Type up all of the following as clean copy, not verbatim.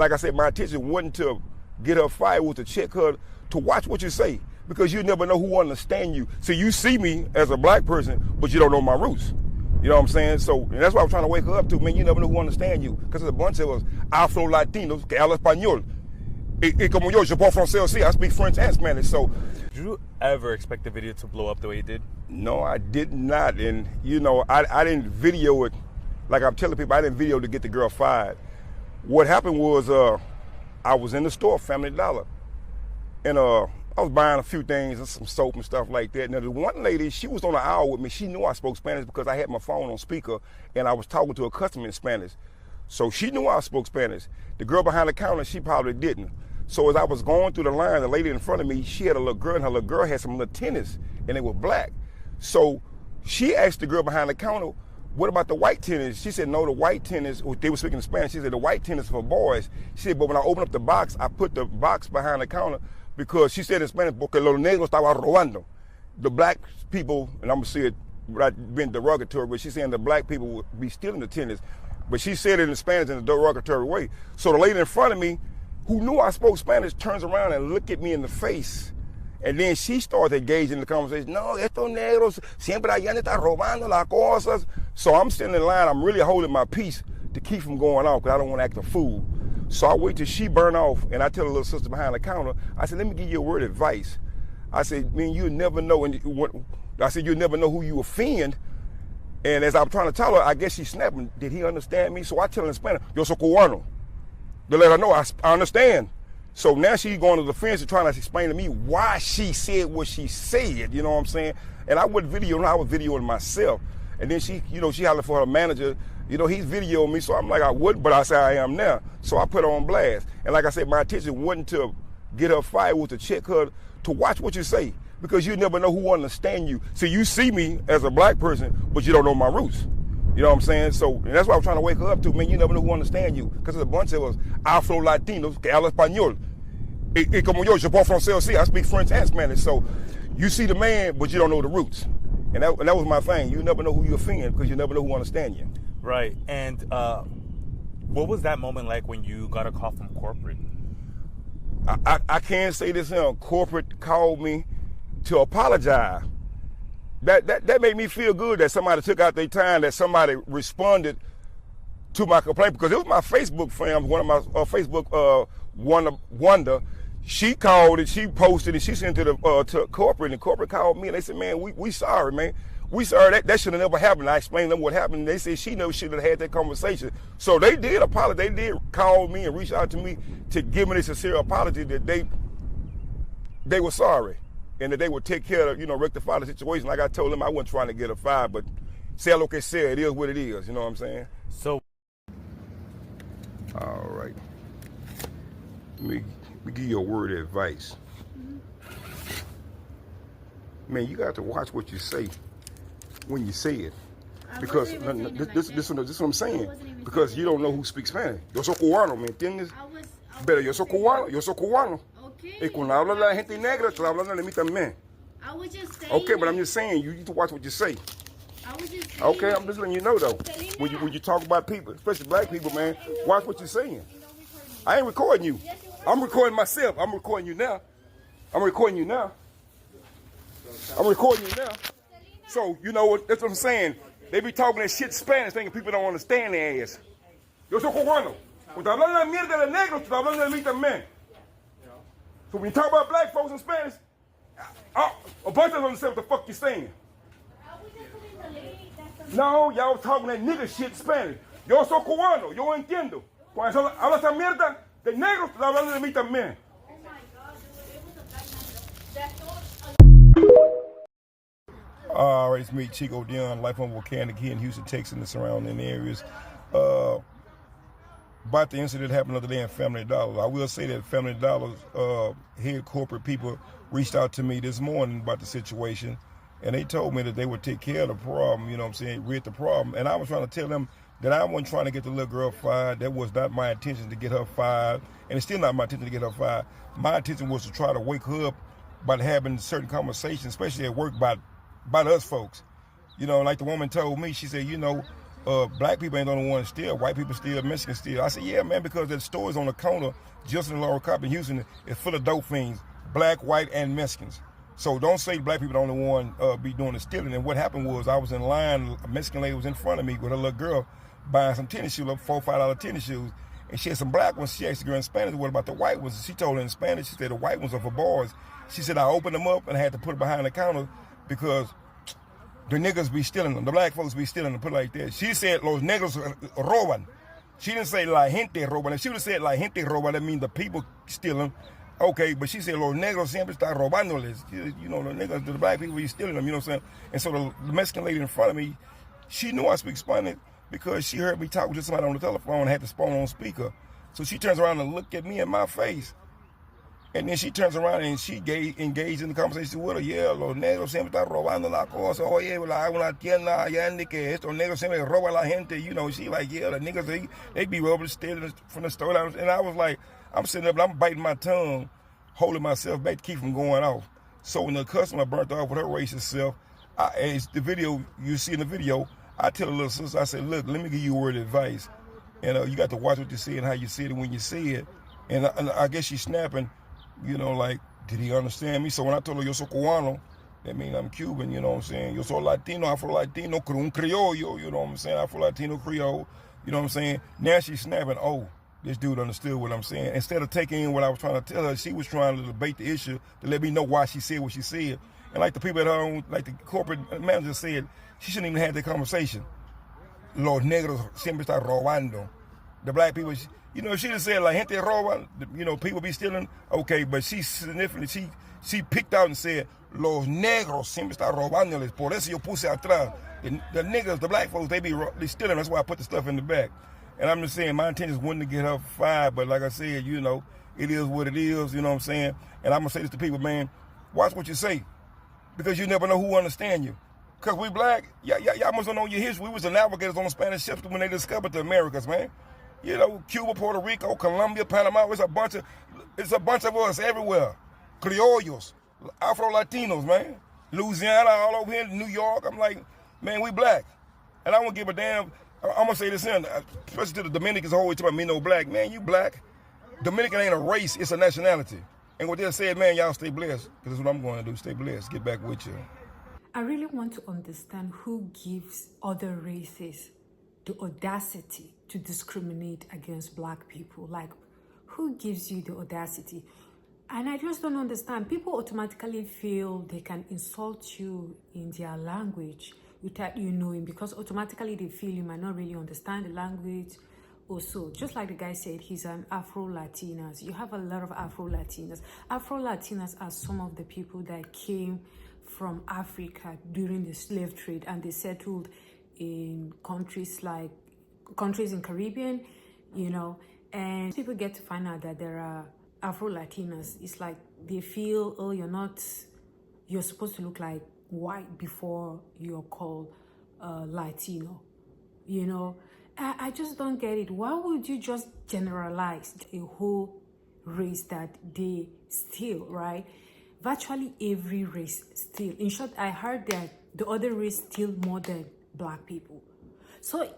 like I said, my intention wasn't to get her fired, was to check her, to watch what you say, because you never know who will understand you. So you see me as a black person, but you don't know my roots. You know what I'm saying? So, and that's why I'm trying to wake her up to, man, you never know who will understand you, because there's a bunch of us Afro-Latinos que habla español. Y como yo parle français aussi, I speak French and Spanish, so. Did you ever expect the video to blow up the way it did? No, I did not, and you know, I didn't video it, like I'm telling people, I didn't video to get the girl fired. What happened was, I was in the store, Family Dollar, and I was buying a few things, and some soap and stuff like that. Now, the one lady, she was on the aisle with me. She knew I spoke Spanish because I had my phone on speaker, and I was talking to a customer in Spanish. So she knew I spoke Spanish. The girl behind the counter, she probably didn't. So as I was going through the line, the lady in front of me, she had a little girl, and her little girl had some little tennis, and they were black. So she asked the girl behind the counter, what about the white tennis? She said, no, the white tennis, they were speaking Spanish. She said, the white tennis for boys. She said, but when I opened up the box, I put the box behind the counter because she said in Spanish, porque los negros estaban robando. The black people, and I'm going to say it without being derogatory, but she's saying the black people would be stealing the tennis. But she said it in Spanish in a derogatory way. So the lady in front of me, who knew I spoke Spanish, turns around and looked at me in the face. And then she started engaging in the conversation. No, estos negros siempre allá están robando las cosas. So I'm sitting in line, I'm really holding my peace to keep from going off because I don't want to act a fool. So I wait till she burn off, and I tell the little sister behind the counter, I said, let me give you a word of advice. I said, man, you'll never know, I said, you'll never know who you offend. And as I'm trying to tell her, I guess she's snapping, did he understand me? So I tell her in Spanish, yo soy cubano. To let her know I understand. So now she's going to the fence and trying to explain to me why she said what she said, you know what I'm saying? And I would video, I was videoing myself. And then she, you know, she hollered for her manager, you know, he's videoing me, so I'm like, I wouldn't, but I say I am now. So I put her on blast. And like I said, my intention wasn't to get her fired, was to check her, to watch what you say, because you never know who will understand you. So you see me as a black person, but you don't know my roots. You know what I'm saying? So, and that's why I'm trying to wake her up to, man, you never know who will understand you, because there's a bunch of us Afro-Latinos que habla español. Y como yo parle français aussi, I speak French and Spanish. So you see the man, but you don't know the roots. And that was my thing. You never know who you offend because you never know who understand you. Right. And what was that moment like when you got a call from corporate? I can't say this here. Corporate called me to apologize. That made me feel good that somebody took out their time, that somebody responded to my complaint, because it was my Facebook friend, one of my Facebook wonder. She called and she posted and she sent to the to corporate, and corporate called me and they said, man, we sorry, man. We sorry, that should have never happened. I explained to them what happened, and they said she never should have had that conversation. So they did apologize. They did call me and reach out to me to give me a sincere apology that they were sorry and that they would take care of, you know, rectify the situation. Like I told them, I wasn't trying to get her fired, but say lo que sea, it is what it is, you know what I'm saying? So, all right. Let me give you a word of advice. Man, you got to watch what you say when you say it, because this is what I'm saying. Because you don't know who speaks Spanish. Yo soy cubano, ¿me entiendes? Pero yo soy cubano. Okay. Y cuando habla la gente negra, estoy hablando de mí también. I was just saying. Okay, but I'm just saying you need to watch what you say. I was just saying. Okay, I'm just letting you know though. When you talk about people, especially black people, man, watch what you're saying. I ain't recording you. I'm recording myself. I'm recording you now. I'm recording you now. So, you know what? That's what I'm saying. They be talking that shit Spanish, thinking people don't understand their ass. Yo soy cubano. Cuando hablan la mierda de negro, tú estás hablando de mí también. So when you talk about black folks in Spanish, a bunch of them understand what the fuck you're saying. No, y'all talking that nigga shit Spanish. Yo soy cubano. Yo entiendo. Cuando hablas esa mierda de negro, tú estás hablando de mí también. Oh my God, it was a black man. All right, it's me, Chico Dion, life on Volcanic here in Houston, Texas, and the surrounding areas. About the incident that happened the other day in Family Dollar. I will say that Family Dollar's head corporate people reached out to me this morning about the situation, and they told me that they would take care of the problem, you know what I'm saying, rid the problem. And I was trying to tell them that I wasn't trying to get the little girl fired. That was not my intention to get her fired, and it's still not my intention to get her fired. My intention was to try to wake her up by having certain conversations, especially at work, by us folks. You know, like the woman told me, she said, you know, black people ain't the only ones steal, white people steal, Mexicans steal. I said, yeah, man, because the stores on the corner, just in Laurel Cop in Houston, is full of dope fiends, black, white, and Mexicans. So don't say black people the only one be doing the stealing. And what happened was I was in line, a Mexican lady was in front of me with a little girl buying some tennis shoes, like $4 or $5 tennis shoes. And she had some black ones. She asked the girl in Spanish, what about the white ones? She told her in Spanish, she said the white ones are for boys. She said I opened them up and I had to put it behind the counter because the niggas be stealing them. The black folks be stealing them, put it like that. She said los negros roban. She didn't say la gente roban. If she would have said la gente roban, that means the people steal them. Okay, but she said los negros siempre están robándoles. You know, the niggas, the black people be stealing them, you know what I'm saying? And so the Mexican lady in front of me, she knew I speak Spanish because she heard me talk to somebody on the telephone and had the phone on speaker. So she turns around and looked at me in my face. And then she turns around and she engaged in the conversation with her. Yeah, los negros siempre están robando la cosa. Oye, una tienda allá en que estos negros siempre roban la gente. You know, she like, yeah, the niggas, they be robbing, stealing from the store. And I was like, I'm sitting up, I'm biting my tongue, holding myself back to keep from going off. So when the customer burnt off with her racist self, it's the video, you see in the video, I tell the little sister, I said, look, let me give you a word of advice. And you got to watch what you say and how you say it when you say it. And I guess she's snapping, you know, like, did he understand me? So when I told her, yo soy cubano, that means I'm Cuban, you know what I'm saying? Yo soy Latino, Afro-Latino, un criollo, you know what I'm saying? Afro-Latino, Creole, you know what I'm saying? Now she's snapping, oh, this dude understood what I'm saying. Instead of taking in what I was trying to tell her, she was trying to debate the issue to let me know why she said what she said. And like the people at home, like the corporate manager said, she shouldn't even have that conversation. Los negros siempre están robando. The black people, you know, if she just said like gente roba, you know, people be stealing, okay, but she significantly, she picked out and said, los negros siempre están robándoles, por eso yo puse atrás. The niggas, the black folks, they stealing, that's why I put the stuff in the back. And I'm just saying, my intention wasn't to get her fired, but like I said, you know, it is what it is, you know what I'm saying? And I'm going to say this to people, man, watch what you say, because you never know who understand you. Because we black, y'all must know your history. We was the navigators on the Spanish ships when they discovered the Americas, man. You know, Cuba, Puerto Rico, Colombia, Panama, it's a bunch of us everywhere. Criollos, Afro-Latinos, man. Louisiana, all over here, New York. I'm like, man, we black. And I won't give a damn. I'm going to say this in, especially to the Dominicans always talk about me no black. Man, you black. Dominican ain't a race, it's a nationality. And what they said, man, y'all stay blessed. Because that's what I'm going to do, stay blessed. Get back with you. I really want to understand who gives other races the audacity to discriminate against black people. Like, who gives you the audacity? And I just don't understand. People automatically feel they can insult you in their language without you knowing, because automatically they feel you might not really understand the language. Also, just like the guy said, he's an Afro-Latinas. You have a lot of Afro-Latinas. Afro-Latinas are some of the people that came from Africa during the slave trade, and they settled in countries in Caribbean, you know, and people get to find out that there are Afro-Latinas. It's like they feel, oh, you're supposed to look like white before you're called Latino, you know. I just don't get it. Why would you just generalize a whole race that they steal, right? Virtually every race steal. In short, I heard that the other race steal more than black people. So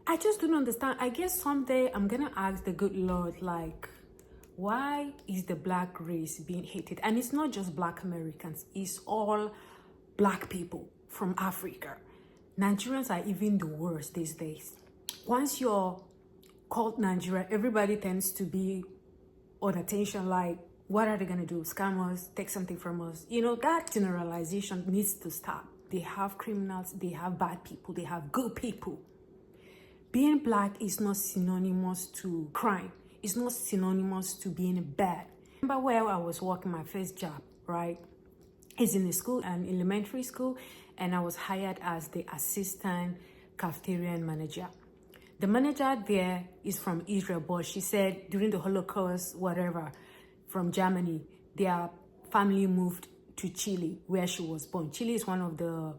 I just don't understand. I guess someday I'm gonna ask the good Lord, like, why is the black race being hated? And it's not just black Americans, it's all black people from Africa. Nigerians are even the worst these days. Once you're called Nigeria, everybody tends to be on attention, like, what are they gonna do? Scam us, take something from us? You know, that generalization needs to stop. They have criminals, they have bad people, they have good people. Being black is not synonymous to crime. It's not synonymous to being bad. Remember where I was working my first job, right? It's in a school, an elementary school, and I was hired as the assistant cafeteria manager. The manager there is from Israel, but she said during the Holocaust, whatever, from Germany, their family moved to Chile, where she was born. Chile is one of the,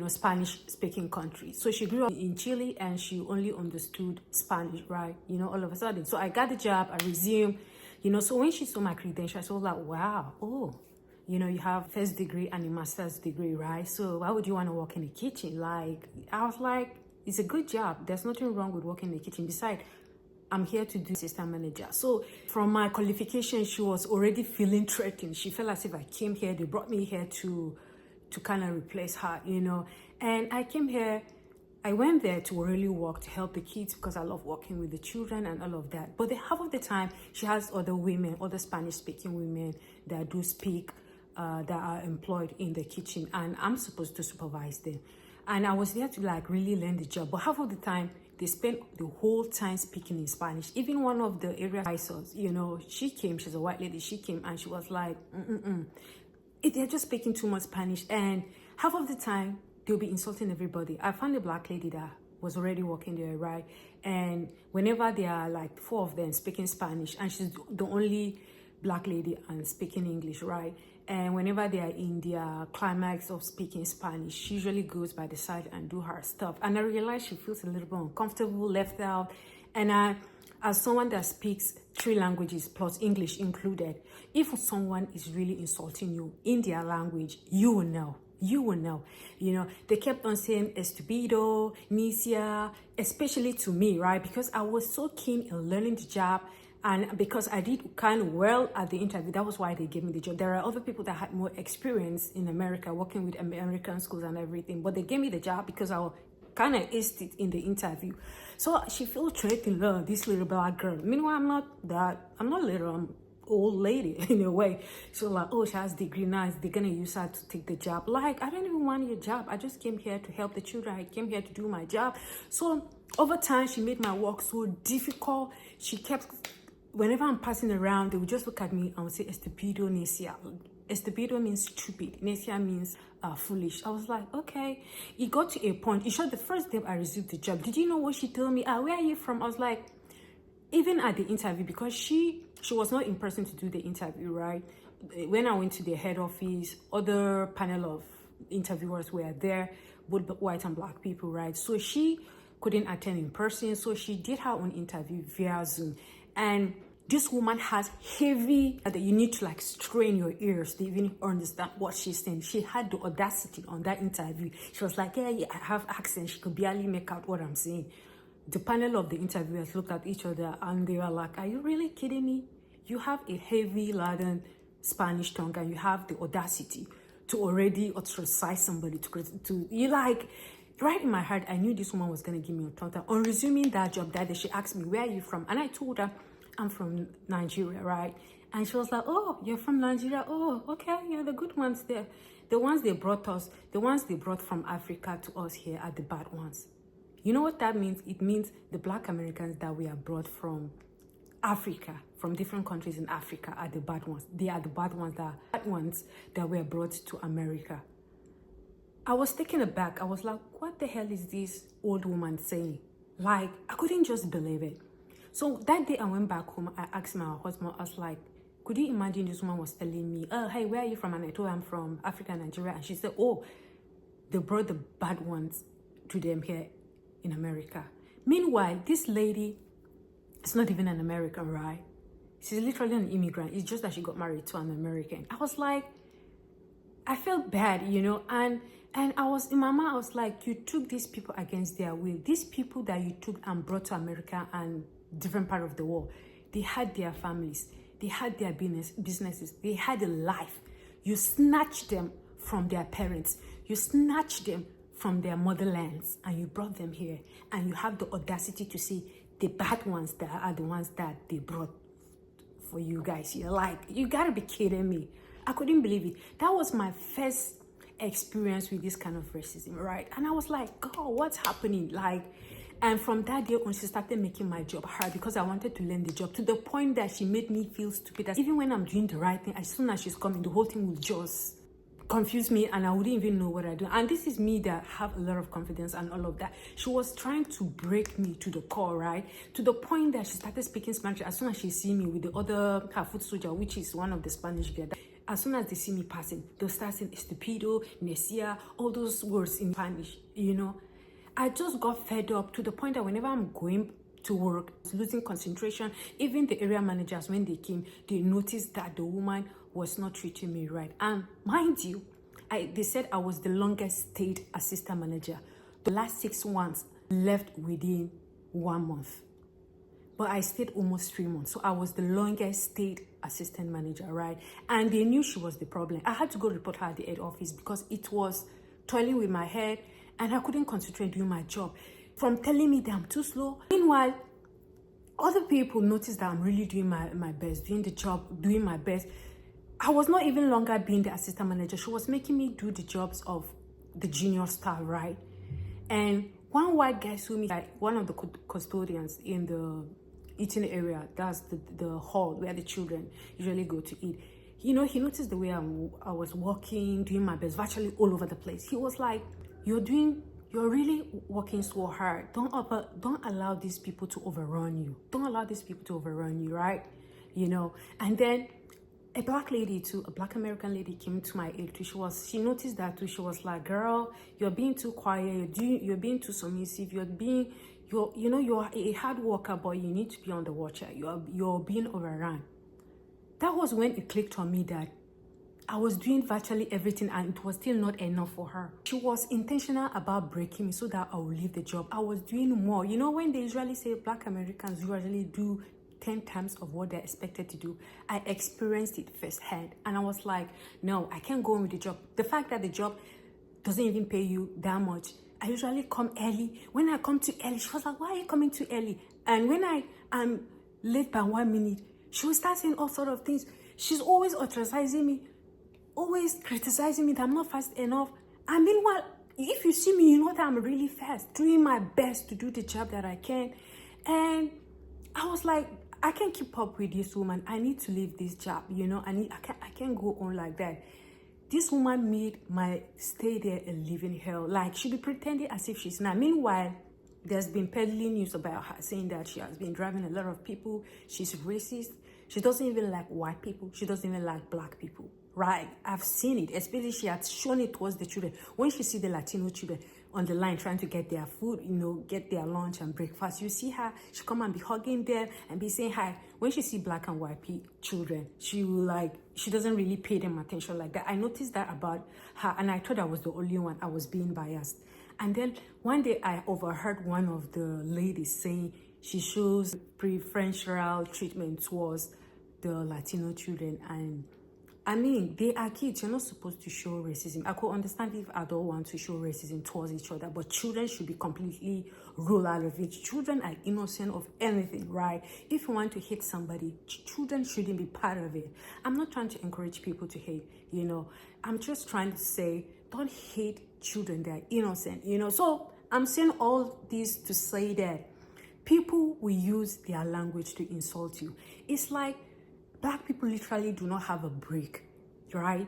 Spanish-speaking countries. So she grew up in Chile and she only understood Spanish, right? All of a sudden. So I got the job, I resumed, so when she saw my credentials, she was like, wow, you have first degree and a master's degree, right? So why would you want to work in the kitchen? Like, I was like, It's a good job. There's nothing wrong with working in the kitchen. Besides, I'm here to do assistant manager. So from my qualification, she was already feeling threatened. She felt as if I came here, they brought me here to kind of replace her, you know. And I came here, I went there to really work to help the kids because I love working with the children and all of that. But half of the time, she has other women, other Spanish-speaking women that do speak, that are employed in the kitchen, and I'm supposed to supervise them. And I was there to like really learn the job. But half of the time, they spent the whole time speaking in Spanish. Even one of the area advisors, you know, she came, she's a white lady, she came and she was like, they're just speaking too much Spanish. And half of the time, they'll be insulting everybody. I found a black lady that was already working there, right? And whenever there are like 4 of them speaking Spanish, and she's the only black lady and speaking English, right? And whenever they are in their climax of speaking Spanish, she usually goes by the side and do her stuff. And I realized she feels a little bit uncomfortable, left out. And as someone that speaks 3 languages plus English included, if someone is really insulting you in their language, you will know. You will know. You know, they kept on saying estúpido, necia, especially to me, right? Because I was so keen in learning the job. And because I did kind of well at the interview, that was why they gave me the job. There are other people that had more experience in America, working with American schools and everything. But they gave me the job because I kind of aced it in the interview. So she felt threatened, this little black girl. Meanwhile, I'm not little, I'm old lady in a way. So like, oh, she has a degree now, they're gonna use her to take the job. Like, I don't even want your job. I just came here to help the children. I came here to do my job. So over time, she made my work so difficult. She kept, whenever I'm passing around, they would just look at me and would say, estúpido, necia. Estúpido means stupid. Necia means foolish. I was like, okay. It got to a point. It showed the first day I received the job. Did you know what she told me? Where are you from? I was like, even at the interview, because she was not in person to do the interview, right? When I went to the head office, other panel of interviewers were there, both white and black people, right? So she couldn't attend in person, so she did her own interview via Zoom. And this woman has heavy, that you need to like strain your ears to even understand what she's saying. She had the audacity on that interview. She was like, yeah, I have accent. She could barely make out what I'm saying. The panel of the interviewers looked at each other and they were like, are you really kidding me? You have a heavy laden Spanish tongue and you have the audacity to already ostracize somebody, to you like, right in my heart, I knew this woman was going to give me a tongue. On resuming that job that day, she asked me, where are you from? And I told her, I'm from Nigeria, right? And she was like, oh, you're from Nigeria? Oh, okay, you're the good ones there. The ones they brought from Africa to us here are the bad ones. You know what that means? It means the Black Americans that we are brought from Africa, from different countries in Africa, are the bad ones. They are the bad ones that were brought to America. I was taken aback. I was like, what the hell is this old woman saying? Like, I couldn't just believe it. So that day I went back home, I asked my husband, I was like, could you imagine this woman was telling me, oh, hey, where are you from? And I told her I'm from Africa, Nigeria. And she said, oh, they brought the bad ones to them here in America. Meanwhile, this lady is not even an American, right? She's literally an immigrant. It's just that she got married to an American. I was like, I felt bad, you know, and I was in my mind, I was like, you took these people against their will. These people that you took and brought to America and different part of the world, they had their families, they had their businesses, they had a life. You snatched them from their parents. You snatched them from their motherlands and you brought them here, and you have the audacity to say the bad ones that are the ones that they brought for you guys. You're like, you gotta be kidding me. I couldn't believe it. That was my first experience with this kind of racism, right? And I was like, God, what's happening? Like, and from that day on, she started making my job hard because I wanted to learn the job, to the point that she made me feel stupid. Even when I'm doing the right thing, as soon as she's coming, the whole thing will just confuse me and I wouldn't even know what I do. And this is me that have a lot of confidence and all of that. She was trying to break me to the core, right? To the point that she started speaking Spanish as soon as she see me with the other, her foot soldier, which is one of the Spanish girls. As soon as they see me passing, they'll start saying estúpido, necia, all those words in Spanish, you know. I just got fed up to the point that whenever I'm going to work, I was losing concentration. Even the area managers, when they came, they noticed that the woman was not treating me right. And mind you, they said I was the longest stayed assistant manager. The last 6 months, left within 1 month. But I stayed almost 3 months. So I was the longest stayed assistant manager, right? And they knew she was the problem. I had to go report her at the head office because it was toiling with my head and I couldn't concentrate doing my job. From telling me that I'm too slow. Meanwhile, other people noticed that I'm really doing my best, doing the job, doing my best. I was not even longer being the assistant manager. She was making me do the jobs of the junior staff, right? And one white guy saw me, like one of the custodians in the eating area, that's the hall where the children usually go to eat. You know, he noticed the way I was walking, doing my best, virtually all over the place. He was like, you're really working so hard. Don't allow these people to overrun you. Don't allow these people to overrun you, right? You know, and then a black lady too, a black American lady came to my aid too. She noticed that too. She was like, girl, you're being too quiet, you're being too submissive, you're a hard worker, but you need to be on the watch out. You're being overrun. That was when it clicked on me that I was doing virtually everything and it was still not enough for her. She was intentional about breaking me so that I would leave the job. I was doing more. You know, when they usually say black Americans usually do 10 times of what they're expected to do, I experienced it firsthand. And I was like, no, I can't go on with the job. The fact that the job doesn't even pay you that much. I usually come early. When I come too early, she was like, why are you coming too early? And when I am late by 1 minute, she will start saying all sorts of things. She's always ostracizing me, always criticizing me that I'm not fast enough. And meanwhile, if you see me, you know that I'm really fast, doing my best to do the job that I can. And I was like, I can't keep up with this woman. I need to leave this job, you know. I can't go on like that. This woman made my stay there a living hell. Like, she be pretending as if she's not. Meanwhile, there's been peddling news about her saying that she has been driving a lot of people. She's racist. She doesn't even like white people. She doesn't even like black people, right? I've seen it, especially she had shown it towards the children. When she see the Latino children on the line trying to get their food, you know, get their lunch and breakfast, you see her, she come and be hugging them and be saying hi. When she see black and white children, she doesn't really pay them attention like that. I noticed that about her and I thought I was the only one. I was being biased. And then one day I overheard one of the ladies saying she shows preferential treatment towards the Latino children. And I mean, they are kids. You're not supposed to show racism. I could understand if adults want to show racism towards each other, but children should be completely ruled out of it. Children are innocent of anything, right? If you want to hate somebody, children shouldn't be part of it. I'm not trying to encourage people to hate, you know. I'm just trying to say, don't hate children. They're innocent, you know. So I'm saying all this to say that people will use their language to insult you. It's like black people literally do not have a break, right?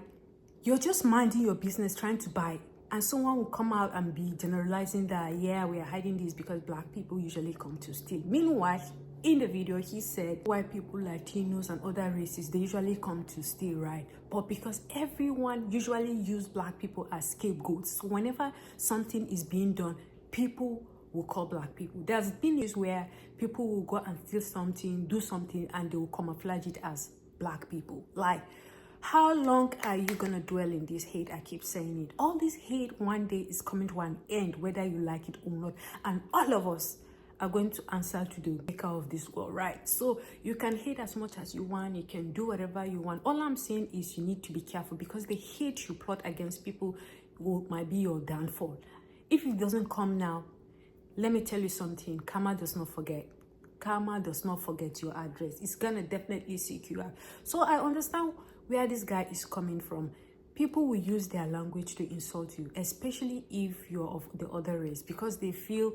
You're just minding your business, trying to buy, and someone will come out and be generalizing that, yeah, we are hiding this because black people usually come to steal. Meanwhile, in the video, he said white people, Latinos, and other races, they usually come to steal, right? But because everyone usually use black people as scapegoats, so whenever something is being done, people will call black people. There's been news where people will go and steal something, do something, and they will camouflage it as black people. Like, how long are you gonna dwell in this hate? I keep saying it. All this hate one day is coming to an end, whether you like it or not. And all of us are going to answer to the maker of this world, right? So you can hate as much as you want. You can do whatever you want. All I'm saying is you need to be careful, because the hate you plot against people might be your downfall. If it doesn't come now, let me tell you something. Karma does not forget. Karma does not forget your address. It's gonna definitely seek you out. So I understand where this guy is coming from. People will use their language to insult you, especially if you're of the other race, because they feel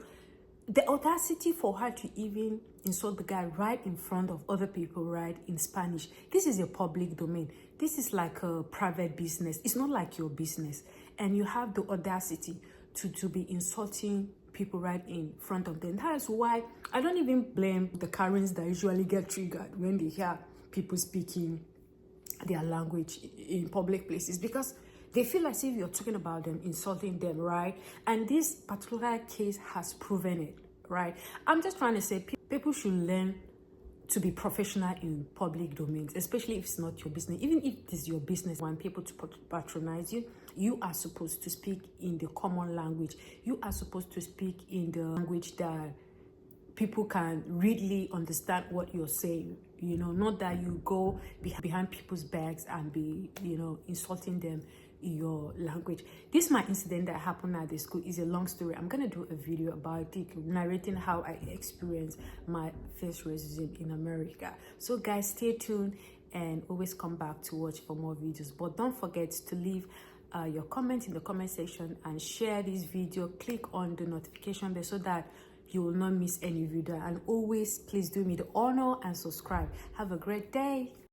the audacity for her to even insult the guy right in front of other people, right, in Spanish. This is a public domain. This is like a private business. It's not like your business. And you have the audacity to be insulting people right in front of them. That is why I don't even blame the Karens that usually get triggered when they hear people speaking their language in public places, because they feel as if you're talking about them, insulting them, right? And this particular case has proven it, right? I'm just trying to say people should learn to be professional in public domains, especially if it's not your business. Even if it is your business, want people to patronize you, you are supposed to speak in the common language. You are supposed to speak in the language that people can readily understand what you're saying. You know, not that you go behind people's backs and be, you know, insulting them in your language. This my incident that happened at the school is a long story. I'm gonna do a video about it, narrating how I experienced my first racism in America. So guys, stay tuned and always come back to watch for more videos. But don't forget to leave your comments in the comment section and share this video. Click on the notification bell so that you will not miss any video. And always please do me the honor and subscribe. Have a great day.